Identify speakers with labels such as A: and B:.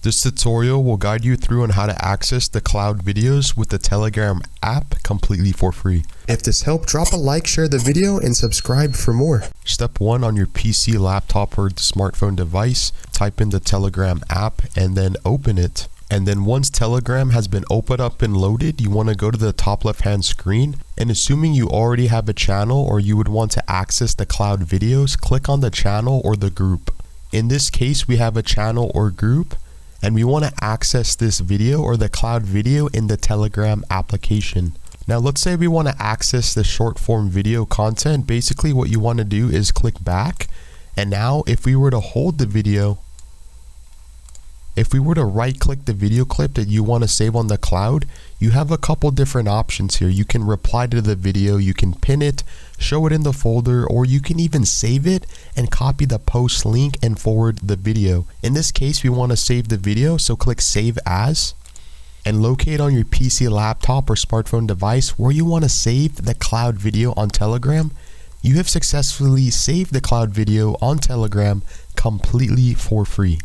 A: This tutorial will guide you through on how to access the cloud videos with the Telegram app completely for free.
B: If this helped, drop a like, share the video, and subscribe for more.
A: Step 1, on your PC, laptop, or smartphone device, type in the Telegram app and then open it. And then once Telegram has been opened up and loaded, you want to go to the top left hand screen, and assuming you already have a channel or you would want to access the cloud videos, click on the channel or the group. In this case, we have a channel or group, and we want to access this video or the cloud video in the Telegram application. Now let's say we want to access the short form video content. Basically what you want to do is click back, and now if we were to hold the video, if we were to right click the video clip that you want to save on the cloud, you have a couple different options here. You can reply to the video, you can pin it, show it in the folder, or you can even save it and copy the post link and forward the video. In this case, we want to save the video, so click Save As and locate on your PC, laptop, or smartphone device where you want to save the cloud video on Telegram. You have successfully saved the cloud video on Telegram completely for free.